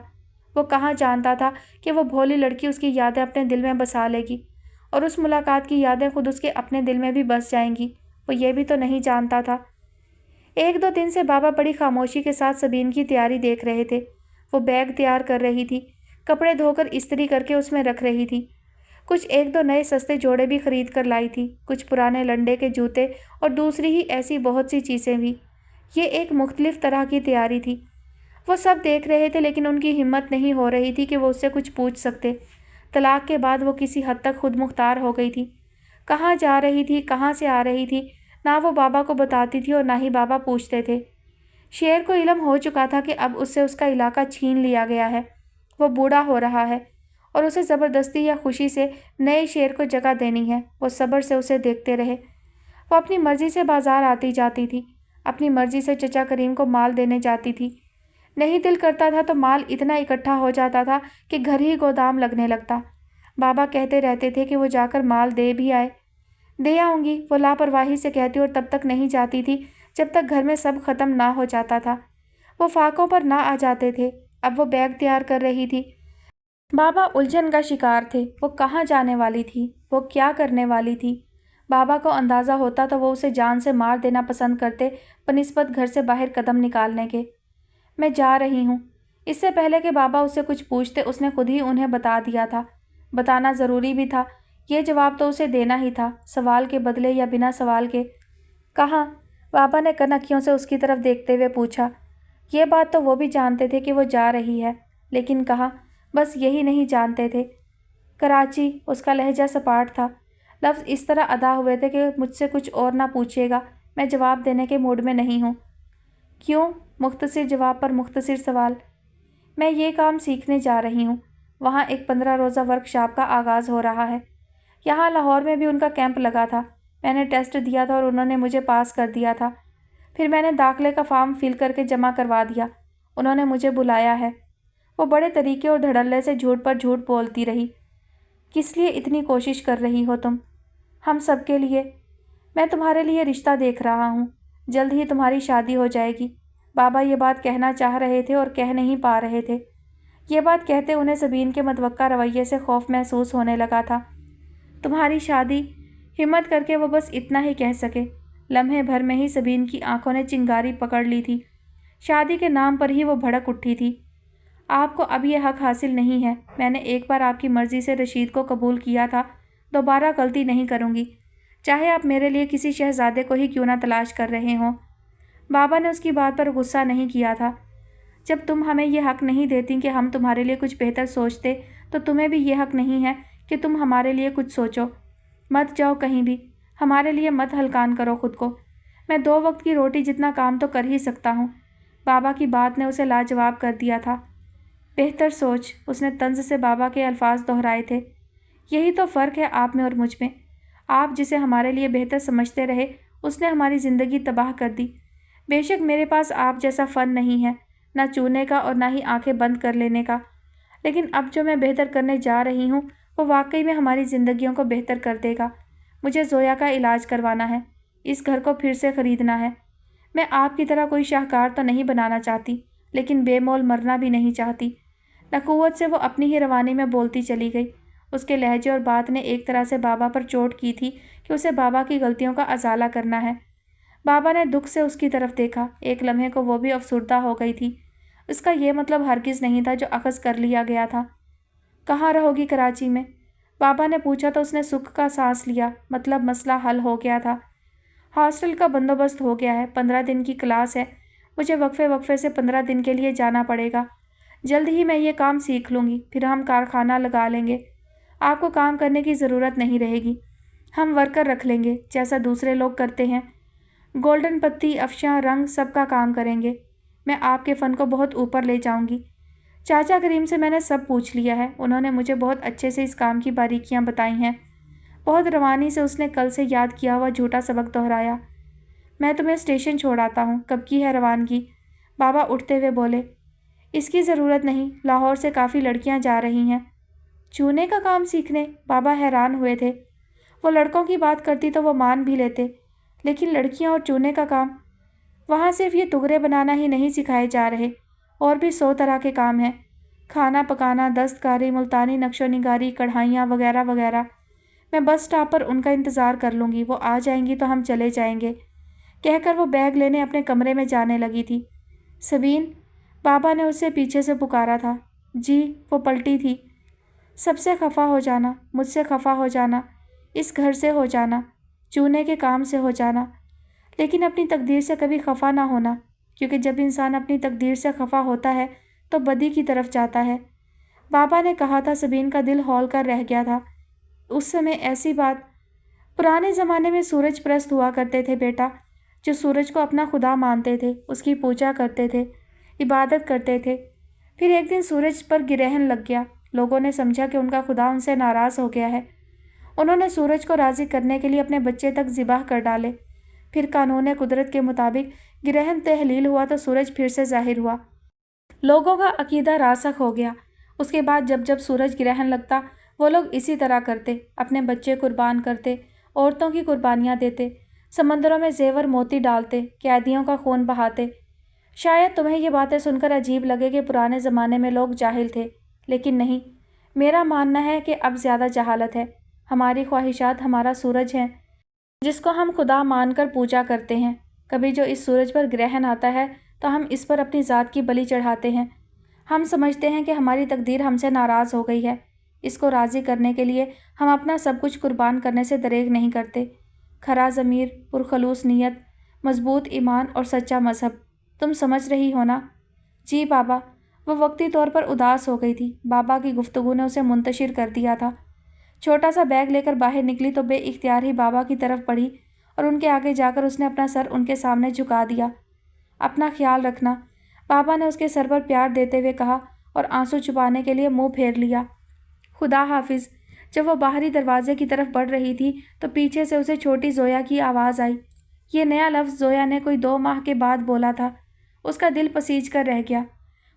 وہ کہاں جانتا تھا کہ وہ بھولی لڑکی اس کی یادیں اپنے دل میں بسا لے گی، اور اس ملاقات کی یادیں خود اس کے اپنے دل میں بھی بس جائیں گی۔ وہ یہ بھی تو نہیں جانتا تھا۔ 1-2 دن سے بابا بڑی خاموشی کے ساتھ سبین کی تیاری دیکھ رہے تھے۔ وہ بیگ تیار کر رہی تھی، کپڑے دھو کر استری کر کے اس میں رکھ رہی تھی۔ کچھ 1-2 نئے سستے جوڑے بھی خرید کر لائی تھی، کچھ پرانے لنڈے کے جوتے اور دوسری ہی ایسی بہت سی چیزیں بھی۔ یہ ایک مختلف طرح کی تیاری تھی۔ وہ سب دیکھ رہے تھے، لیکن ان کی ہمت نہیں ہو رہی تھی کہ وہ اس سے کچھ پوچھ سکتے۔ طلاق کے بعد وہ کسی حد تک خود مختار ہو گئی تھی۔ کہاں جا رہی تھی، کہاں سے آ رہی تھی، نہ وہ بابا کو بتاتی تھی اور نہ ہی بابا پوچھتے تھے۔ شیر کو علم ہو چکا تھا کہ اب اس سے اس کا علاقہ چھین لیا گیا ہے، وہ بوڑھا ہو رہا ہے، اور اسے زبردستی یا خوشی سے نئے شیر کو جگہ دینی ہے۔ وہ صبر سے اسے دیکھتے رہے۔ وہ اپنی مرضی سے بازار آتی جاتی تھی، اپنی مرضی سے چچا کریم کو مال دینے جاتی تھی۔ نہیں دل کرتا تھا تو مال اتنا اکٹھا ہو جاتا تھا کہ گھر ہی گودام لگنے لگتا۔ بابا کہتے رہتے تھے کہ وہ جا کر مال دے بھی آئے۔ دے آؤں گی، وہ لاپرواہی سے کہتی، اور تب تک نہیں جاتی تھی جب تک گھر میں سب ختم نہ ہو جاتا تھا۔ وہ فاقوں پر نہ آ جاتے تھے۔ اب وہ بیگ تیار کر رہی تھی۔ بابا الجھن کا شکار تھے۔ وہ کہاں جانے والی تھی، وہ کیا کرنے والی تھی؟ بابا کو اندازہ ہوتا تو وہ اسے جان سے مار دینا پسند کرتے بنسبت گھر سے باہر قدم نکالنے کے۔ میں جا رہی ہوں۔ اس سے پہلے کہ بابا اس سے کچھ پوچھتے اس نے خود ہی انہیں بتا دیا تھا۔ بتانا ضروری بھی تھا، یہ جواب تو اسے دینا ہی تھا، سوال کے بدلے یا بنا سوال کے۔ کہاں؟ بابا نے کنکھیوں سے اس کی طرف دیکھتے ہوئے پوچھا۔ یہ بات تو وہ بھی جانتے تھے کہ وہ جا رہی ہے، لیکن کہاں؟ بس یہی نہیں جانتے تھے۔ کراچی۔ اس کا لہجہ سپاٹ تھا۔ لفظ اس طرح ادا ہوئے تھے کہ مجھ سے کچھ اور نہ پوچھیے گا، میں جواب دینے کے موڈ میں نہیں ہوں۔ کیوں؟ مختصر جواب پر مختصر سوال۔ میں یہ کام سیکھنے جا رہی ہوں۔ وہاں ایک 15 روزہ ورکشاپ کا آغاز ہو رہا ہے۔ یہاں لاہور میں بھی ان کا کیمپ لگا تھا۔ میں نے ٹیسٹ دیا تھا اور انہوں نے مجھے پاس کر دیا تھا۔ پھر میں نے داخلے کا فارم فل کر کے جمع کروا دیا۔ انہوں نے مجھے بلایا ہے۔ وہ بڑے طریقے اور دھڑلے سے جھوٹ پر جھوٹ بولتی رہی۔ کس لیے اتنی کوشش کر رہی ہو تم؟ ہم سب کے لیے۔ میں تمہارے لیے رشتہ دیکھ رہا ہوں، جلد ہی تمہاری شادی ہو جائے گی۔ بابا یہ بات کہنا چاہ رہے تھے اور کہہ نہیں پا رہے تھے۔ یہ بات کہتے انہیں سبین کے متوقع رویے سے خوف محسوس ہونے لگا تھا۔ تمہاری شادی؟ ہمت کر کے وہ بس اتنا ہی کہہ سکے۔ لمحے بھر میں ہی سبین کی آنکھوں نے چنگاری پکڑ لی تھی۔ شادی کے نام پر ہی وہ بھڑک اٹھی تھی۔ آپ کو اب یہ حق حاصل نہیں ہے۔ میں نے ایک بار آپ کی مرضی سے رشید کو قبول کیا تھا، دوبارہ غلطی نہیں کروں گی، چاہے آپ میرے لیے کسی شہزادے کو ہی کیوں نہ تلاش کر رہے ہوں۔ بابا نے اس کی بات پر غصہ نہیں کیا تھا۔ جب تم ہمیں یہ حق نہیں دیتی کہ ہم تمہارے لیے کچھ بہتر سوچتے تو تمہیں بھی یہ حق نہیں ہے کہ تم ہمارے لیے کچھ سوچو۔ مت جاؤ کہیں بھی، ہمارے لیے مت ہلکان کرو خود کو۔ میں 2 وقت کی روٹی جتنا کام تو کر ہی سکتا ہوں۔ بابا کی بات نے اسے لاجواب کر دیا تھا۔ بہتر سوچ، اس نے طنز سے بابا کے الفاظ دہرائے تھے۔ یہی تو فرق ہے آپ میں اور مجھ میں۔ آپ جسے ہمارے لیے بہتر سمجھتے رہے اس نے ہماری زندگی تباہ کر دی۔ بے شک میرے پاس آپ جیسا فن نہیں ہے، نہ چونے کا اور نہ ہی آنکھیں بند کر لینے کا، لیکن اب جو میں بہتر کرنے جا رہی ہوں وہ واقعی میں ہماری زندگیوں کو بہتر کر دے گا۔ مجھے زویا کا علاج کروانا ہے، اس گھر کو پھر سے خریدنا ہے۔ میں آپ کی طرح کوئی شاہکار تو نہیں بنانا چاہتی، لیکن بے مول مرنا بھی نہیں چاہتی۔ نخوت سے وہ اپنی ہی روانی میں بولتی چلی گئی۔ اس کے لہجے اور بات نے ایک طرح سے بابا پر چوٹ کی تھی کہ اسے بابا کی غلطیوں کا ازالہ کرنا ہے۔ بابا نے دکھ سے اس کی طرف دیکھا، ایک لمحے کو وہ بھی افسردہ ہو گئی تھی۔ اس کا یہ مطلب ہرگز نہیں تھا جو اخذ کر لیا گیا تھا۔ کہاں رہو گی کراچی میں؟ بابا نے پوچھا تو اس نے سکھ کا سانس لیا، مطلب مسئلہ حل ہو گیا تھا۔ ہاسٹل کا بندوبست ہو گیا ہے، 15 دن کی کلاس ہے، مجھے وقفے وقفے سے 15 دن کے لیے جانا پڑے گا۔ جلد ہی میں یہ کام سیکھ لوں گی، پھر ہم کارخانہ لگا لیں گے۔ آپ کو کام کرنے کی ضرورت نہیں رہے گی، ہم ورکر رکھ لیں گے جیسا دوسرے لوگ کرتے ہیں۔ گولڈن پتی، افشاں، رنگ سب کا کام کریں گے۔ میں آپ کے فن کو بہت اوپر لے جاؤں گی۔ چاچا کریم سے میں نے سب پوچھ لیا ہے، انہوں نے مجھے بہت اچھے سے اس کام کی باریکیاں بتائی ہیں۔ بہت روانی سے اس نے کل سے یاد کیا ہوا جھوٹا سبق دہرایا۔ میں تمہیں اسٹیشن چھوڑ آتا ہوں، کب کی ہے روانگی؟ بابا اٹھتے ہوئے بولے۔ اس کی ضرورت نہیں، لاہور سے کافی لڑکیاں جا رہی ہیں۔ چونے کا کام سیکھنے؟ بابا حیران ہوئے تھے۔ وہ لڑکوں کی بات کرتی تو وہ مان بھی لیتے، لیکن لڑکیاں اور چونے کا کام؟ وہاں صرف یہ ٹگرے بنانا ہی نہیں سکھائے جا رہے، اور بھی 100 طرح کے کام ہیں، کھانا پکانا، دستکاری، ملتانی نقش و نگاری، کڑھائیاں وغیرہ وغیرہ۔ میں بس سٹاپ پر ان کا انتظار کر لوں گی، وہ آ جائیں گی تو ہم چلے جائیں گے، کہہ کر وہ بیگ لینے اپنے کمرے میں جانے لگی تھی۔ سبین، بابا نے اسے پیچھے سے پکارا تھا۔ جی، وہ پلٹی تھی۔ سب سے خفا ہو جانا، مجھ سے خفا ہو جانا، اس گھر سے ہو جانا، چونے کے کام سے ہو جانا، لیکن اپنی تقدیر سے کبھی خفا نہ ہونا، کیونکہ جب انسان اپنی تقدیر سے خفا ہوتا ہے تو بدی کی طرف جاتا ہے۔ بابا نے کہا تھا۔ سبین کا دل ہول کر رہ گیا تھا۔ اس سمے ایسی بات؟ پرانے زمانے میں سورج پرست ہوا کرتے تھے بیٹا، جو سورج کو اپنا خدا مانتے تھے، اس کی پوجا کرتے تھے، عبادت کرتے تھے۔ پھر ایک دن سورج پر گرہن لگ گیا، لوگوں نے سمجھا کہ ان کا خدا ان سے ناراض ہو گیا ہے۔ انہوں نے سورج کو راضی کرنے کے لیے اپنے بچے تک ذبح کر ڈالے۔ پھر قانون قدرت کے مطابق گرہن تحلیل ہوا تو سورج پھر سے ظاہر ہوا۔ لوگوں کا عقیدہ راسخ ہو گیا۔ اس کے بعد جب جب سورج گرہن لگتا وہ لوگ اسی طرح کرتے، اپنے بچے قربان کرتے، عورتوں کی قربانیاں دیتے، سمندروں میں زیور موتی ڈالتے، قیدیوں کا خون بہاتے۔ شاید تمہیں یہ باتیں سن کر عجیب لگے کہ پرانے زمانے میں لوگ جاہل تھے، لیکن نہیں، میرا ماننا ہے کہ اب زیادہ جہالت ہے۔ ہماری خواہشات ہمارا سورج ہیں، جس کو ہم خدا مان کر پوجا کرتے ہیں۔ کبھی جو اس سورج پر گرہن آتا ہے تو ہم اس پر اپنی ذات کی بلی چڑھاتے ہیں۔ ہم سمجھتے ہیں کہ ہماری تقدیر ہم سے ناراض ہو گئی ہے، اس کو راضی کرنے کے لیے ہم اپنا سب کچھ قربان کرنے سے دریغ نہیں کرتے۔ کھرا ضمیر، پرخلوص نیت، مضبوط ایمان اور سچا مذہب، تم سمجھ رہی ہو نا؟ جی بابا۔ وہ وقتی طور پر اداس ہو گئی تھی، بابا کی گفتگو نے اسے منتشر کر دیا تھا۔ چھوٹا سا بیگ لے کر باہر نکلی تو بے اختیار ہی بابا کی طرف بڑھی اور ان کے آگے جا کر اس نے اپنا سر ان کے سامنے جھکا دیا۔ اپنا خیال رکھنا، بابا نے اس کے سر پر پیار دیتے ہوئے کہا اور آنسو چھپانے کے لیے منہ پھیر لیا۔ خدا حافظ۔ جب وہ باہری دروازے کی طرف بڑھ رہی تھی تو پیچھے سے اسے چھوٹی زویا کی آواز آئی۔ یہ نیا لفظ زویا نے کوئی 2 ماہ کے بعد بولا تھا۔ اس کا دل پسیج کر رہ گیا۔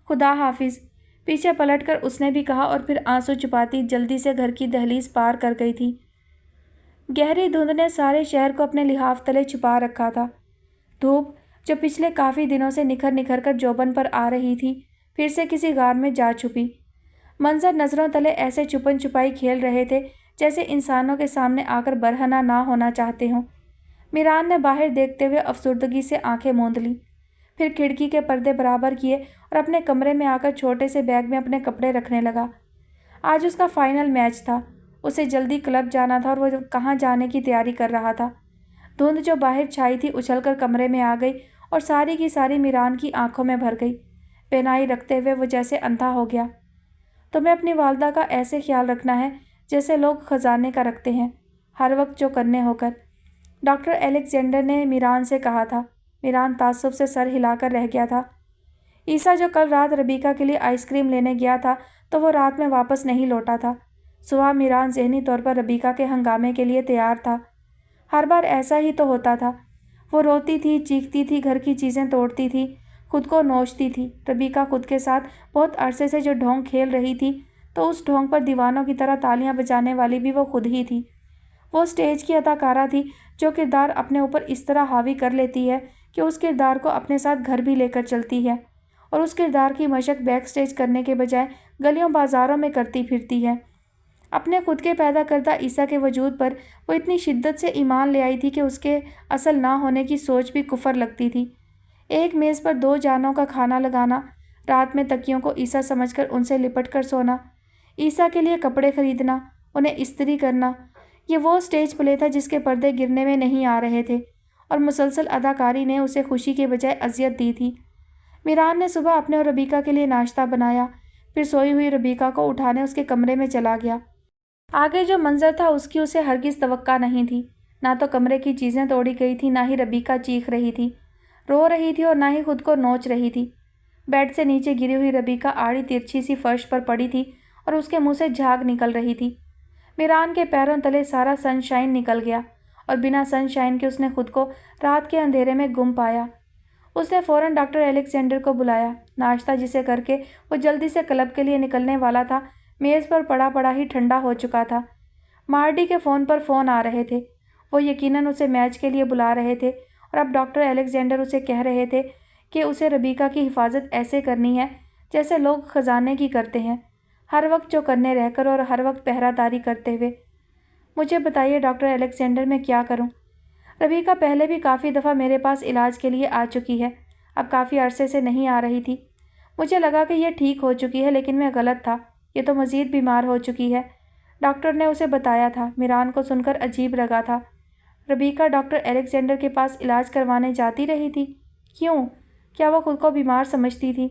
خدا حافظ، پیچھے پلٹ کر اس نے بھی کہا اور پھر آنسو چھپاتی جلدی سے گھر کی دہلیز پار کر گئی تھی۔ گہری دھند نے سارے شہر کو اپنے لحاف تلے چھپا رکھا تھا۔ دھوپ، جو پچھلے کافی دنوں سے نکھر نکھر کر جوبن پر آ رہی تھی، پھر سے کسی غار میں جا چھپی۔ منظر نظروں تلے ایسے چھپن چھپائی کھیل رہے تھے جیسے انسانوں کے سامنے آ کر برہنہ نہ ہونا چاہتے ہوں۔ میران نے باہر دیکھتے ہوئے افسردگی سے آنکھیں موند لیں، پھر کھڑکی کے پردے برابر کیے اور اپنے کمرے میں آ کر چھوٹے سے بیگ میں اپنے کپڑے رکھنے لگا۔ آج اس کا فائنل میچ تھا، اسے جلدی کلب جانا تھا اور وہ کہاں جانے کی تیاری کر رہا تھا۔ دھند جو باہر چھائی تھی اچھل کر کمرے میں آ گئی اور ساری کی ساری میران کی آنکھوں میں بھر گئی۔ بینائی رکھتے ہوئے وہ جیسے اندھا ہو گیا۔ تمہیں اپنی والدہ کا ایسے خیال رکھنا ہے جیسے لوگ خزانے کا رکھتے ہیں، ہر وقت جو کرنے ہو کر، ڈاکٹر الیگزینڈر نے میران سے کہا تھا۔ میران تعصب سے سر ہلا کر رہ گیا تھا۔ عیسیٰ جو کل رات ربیکہ کے لیے آئس کریم لینے گیا تھا تو وہ رات میں واپس نہیں لوٹا تھا۔ صبح میران ذہنی طور پر ربیکہ کے ہنگامے کے لیے تیار تھا۔ ہر بار ایسا ہی تو ہوتا تھا۔ وہ روتی تھی، چیختی تھی، گھر کی چیزیں توڑتی تھی، خود کو نوچتی تھی۔ ربیکہ خود کے ساتھ بہت عرصے سے جو ڈھونگ کھیل رہی تھی تو اس ڈھونگ پر دیوانوں کی طرح تالیاں بجانے والی بھی وہ خود ہی تھی۔ وہ اسٹیج کی اداکارہ تھی جو کردار اپنے اوپر اس طرح حاوی کر لیتی ہے کہ اس کردار کو اپنے ساتھ گھر بھی لے کر چلتی ہے، اور اس کردار کی مشق بیک اسٹیج کرنے کے بجائے گلیوں بازاروں میں کرتی پھرتی ہے۔ اپنے خود کے پیدا کردہ عیسیٰ کے وجود پر وہ اتنی شدت سے ایمان لے آئی تھی کہ اس کے اصل نہ ہونے کی سوچ بھی کفر لگتی تھی۔ ایک میز پر 2 جانوں کا کھانا لگانا، رات میں تکیوں کو عیسیٰ سمجھ کر ان سے لپٹ کر سونا، عیسیٰ کے لیے کپڑے خریدنا، انہیں استری کرنا، یہ وہ اسٹیج پلے تھا جس کے پردے گرنے میں نہیں آ رہے تھے، اور مسلسل اداکاری نے اسے خوشی کے بجائے اذیت دی تھی۔ میران نے صبح اپنے اور ربیکہ کے لیے ناشتہ بنایا، پھر سوئی ہوئی ربیکہ کو اٹھانے اس کے کمرے میں چلا گیا۔ آگے جو منظر تھا اس کی اسے ہرگز توقع نہیں تھی۔ نہ تو کمرے کی چیزیں توڑی گئی تھیں، نہ ہی ربیکہ چیخ رہی تھی، رو رہی تھی، اور نہ ہی خود کو نوچ رہی تھی۔ بیڈ سے نیچے گری ہوئی ربیکہ آڑی ترچھی سی فرش پر پڑی تھی اور اس کے منہ سے جھاگ نکل رہی تھی۔ میران کے پیروں تلے سارا سن شائن نکل گیا، اور بنا سن شائن کے اس نے خود کو رات کے اندھیرے میں گم پایا۔ اس نے فوراً ڈاکٹر الیگزینڈر کو بلایا۔ ناشتہ جسے کر کے وہ جلدی سے کلب کے لیے نکلنے والا تھا، میز پر پڑا ہی ٹھنڈا ہو چکا تھا۔ مارڈی کے فون پر فون آ رہے تھے۔ وہ یقیناً اسے میچ کے لیے بلا رہے تھے، اور اب ڈاکٹر الیگزینڈر اسے کہہ رہے تھے کہ اسے ربیکہ کی حفاظت ایسے کرنی ہے جیسے لوگ خزانے کی کرتے ہیں، ہر وقت چوکنے رہ کر اور ہر وقت پہرہ داری کرتے ہوئے۔ مجھے بتائیے ڈاکٹر الیگزینڈر، میں کیا کروں؟ ربیکہ پہلے بھی کافی دفعہ میرے پاس علاج کے لیے آ چکی ہے، اب کافی عرصے سے نہیں آ رہی تھی۔ مجھے لگا کہ یہ ٹھیک ہو چکی ہے، لیکن میں غلط تھا، یہ تو مزید بیمار ہو چکی ہے۔ ڈاکٹر نے اسے بتایا تھا۔ میران کو سن کر عجیب لگا تھا۔ ربیکہ ڈاکٹر الیگزینڈر کے پاس علاج کروانے جاتی رہی تھی؟ کیوں؟ کیا وہ خود کو بیمار سمجھتی تھی؟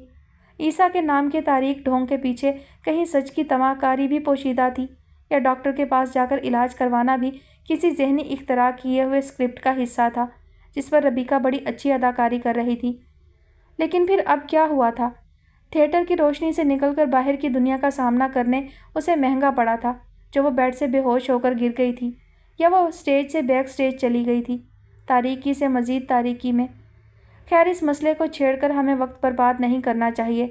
عیسیٰ کے نام کے تاریک ڈھونگ کے پیچھے کہیں سچ کی تماہ کاری بھی پوشیدہ تھی، یا ڈاکٹر کے پاس جا کر علاج کروانا بھی کسی ذہنی اختراع کیے ہوئے اسکرپٹ کا حصہ تھا جس پر ربیکہ بڑی اچھی اداکاری کر رہی تھی؟ لیکن پھر اب کیا ہوا تھا؟ تھیٹر کی روشنی سے نکل کر باہر کی دنیا کا سامنا کرنے اسے مہنگا پڑا تھا۔ جو وہ بیڈ سے بے ہوش ہو کر گر گئی تھی، یا وہ اسٹیج سے بیک اسٹیج چلی گئی تھی، تاریکی سے مزید تاریکی میں۔ خیر، اس مسئلے کو چھیڑ کر ہمیں وقت برباد نہیں کرنا چاہیے۔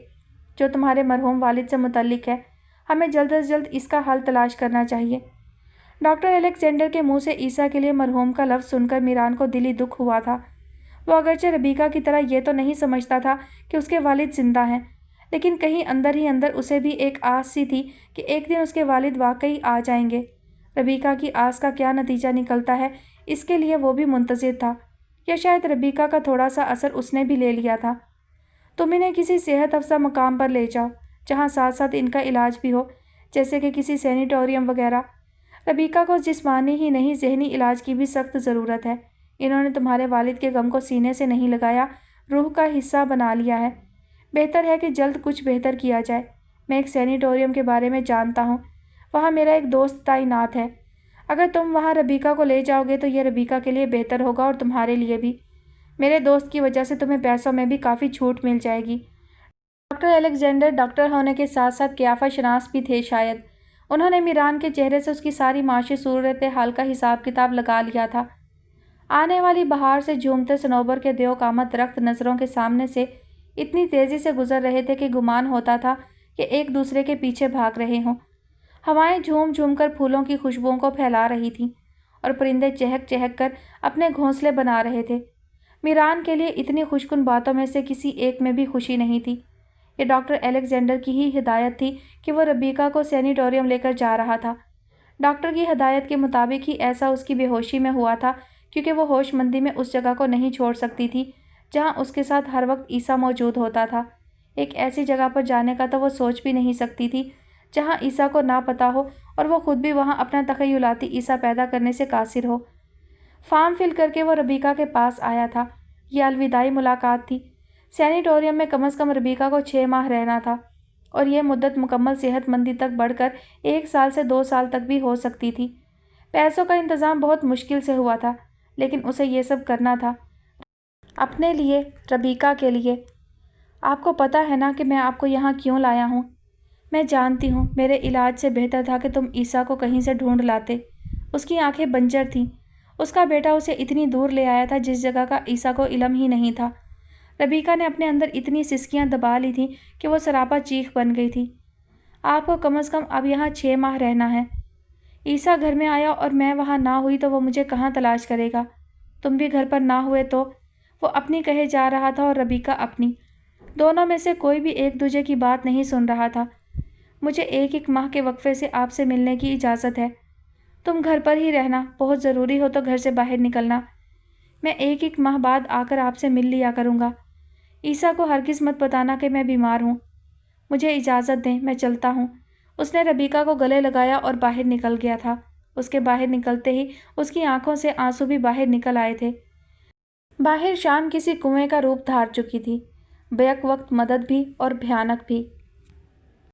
جو تمہارے مرحوم والد سے متعلق ہے، ہمیں جلد از جلد اس کا حل تلاش کرنا چاہیے۔ ڈاکٹر الیگزینڈر کے منہ سے عیسیٰ کے لیے مرحوم کا لفظ سن کر میران کو دلی دکھ ہوا تھا۔ وہ اگرچہ ربیکہ کی طرح یہ تو نہیں سمجھتا تھا کہ اس کے والد زندہ ہیں، لیکن کہیں اندر ہی اندر اسے بھی ایک آس سی تھی کہ ایک دن اس کے والد واقعی آ جائیں گے۔ ربیکہ کی آس کا کیا نتیجہ نکلتا ہے، اس کے لیے وہ بھی منتظر تھا، یا شاید ربیکہ کا تھوڑا سا اثر اس نے بھی لے لیا تھا۔ تم انہیں کسی صحت افزا مقام پر لے جاؤ جہاں ساتھ ساتھ ان کا علاج بھی ہو، جیسے کہ کسی سینیٹوریم وغیرہ۔ ربیکہ کو جسمانی ہی نہیں ذہنی علاج کی بھی سخت ضرورت ہے۔ انہوں نے تمہارے والد کے غم کو سینے سے نہیں لگایا، روح کا حصہ بنا لیا ہے۔ بہتر ہے کہ جلد کچھ بہتر کیا جائے۔ میں ایک سینیٹوریم کے بارے میں جانتا ہوں، وہاں میرا ایک دوست تعینات ہے۔ اگر تم وہاں ربیکہ کو لے جاؤ گے تو یہ ربیکہ کے لیے بہتر ہوگا اور تمہارے لیے بھی۔ میرے دوست کی وجہ سے تمہیں پیسوں میں بھی کافی چھوٹ مل جائے گی۔ ڈاکٹر الیگزینڈر ڈاکٹر ہونے کے ساتھ ساتھ قیافہ شناس بھی تھے شاید۔ انہوں نے میران کے چہرے سے اس کی ساری معاشی صورتحال کا حساب کتاب لگا لیا تھا۔ آنے والی بہار سے جھومتے صنوبر کے دیو قامت درخت نظروں کے سامنے سے اتنی تیزی سے گزر رہے تھے کہ گمان ہوتا تھا کہ ایک دوسرے کے پیچھے بھاگ رہے ہوں۔ ہوائیں جھوم جھوم کر پھولوں کی خوشبوؤں کو پھیلا رہی تھیں، اور پرندے چہک چہک کر اپنے گھونسلے بنا رہے تھے۔ میران کے لیے اتنی خوشکن باتوں میں سے کسی ایک میں بھی خوشی نہیں تھی۔ یہ ڈاکٹر الیگزینڈر کی ہی ہدایت تھی کہ وہ ربیکہ کو سینیٹوریم لے کر جا رہا تھا۔ ڈاکٹر کی ہدایت کے مطابق ہی ایسا اس کی بے ہوشی میں ہوا تھا، کیونکہ وہ ہوش مندی میں اس جگہ کو نہیں چھوڑ سکتی تھی جہاں اس کے ساتھ ہر وقت عیسیٰ موجود ہوتا تھا۔ ایک ایسی جگہ پر جانے کا تو وہ سوچ بھی نہیں سکتی تھی جہاں عیسیٰ کو نہ پتہ ہو اور وہ خود بھی وہاں اپنا تخیلاتی عیسیٰ پیدا کرنے سے قاصر ہو۔ فارم فل کر کے وہ ربیکہ کے پاس آیا تھا۔ یہ الوداعی ملاقات تھی۔ سینیٹوریم میں کم از کم ربیکہ کو 6 ماہ رہنا تھا، اور یہ مدت مکمل صحت مندی تک بڑھ کر 1 سال سے 2 سال تک بھی ہو سکتی تھی۔ پیسوں کا انتظام بہت مشکل سے ہوا تھا، لیکن اسے یہ سب کرنا تھا اپنے لیے، ربیکہ کے لیے۔ آپ کو پتہ ہے نا کہ میں آپ کو یہاں کیوں لایا ہوں؟ میں جانتی ہوں میرے علاج سے بہتر تھا کہ تم عیسیٰ کو کہیں سے ڈھونڈ لاتے۔ اس کی آنکھیں بنجر تھیں۔ اس کا بیٹا اسے اتنی دور لے آیا تھا جس جگہ کا عیسیٰ کو علم ہی نہیں تھا۔ ربیکہ نے اپنے اندر اتنی سسکیاں دبا لی تھیں کہ وہ سراپا چیخ بن گئی تھی۔ آپ کو کم از کم اب یہاں 6 ماہ رہنا ہے۔ عیسیٰ گھر میں آیا اور میں وہاں نہ ہوئی تو وہ مجھے کہاں تلاش کرے گا؟ تم بھی گھر پر نہ ہوئے تو؟ وہ اپنی کہے جا رہا تھا اور ربیکہ اپنی۔ دونوں میں سے کوئی بھی ایک دوسرے کی بات نہیں سن رہا تھا۔ مجھے 1 ماہ کے وقفے سے آپ سے ملنے کی اجازت ہے۔ تم گھر پر ہی رہنا، بہت ضروری ہو تو گھر سے باہر نکلنا۔ میں 1 ماہ بعد آ کر آپ سے مل لیا کروں گا۔ عیسیٰ کو ہرگز مت بتانا کہ میں بیمار ہوں۔ مجھے اجازت دیں، میں چلتا ہوں۔ اس نے ربیکہ کو گلے لگایا اور باہر نکل گیا تھا۔ اس کے باہر نکلتے ہی اس کی آنکھوں سے آنسو بھی باہر نکل آئے تھے۔ باہر شام کسی کنویں کا روپ دھار چکی تھی، بیک وقت مدد بھی اور بھیانک بھی۔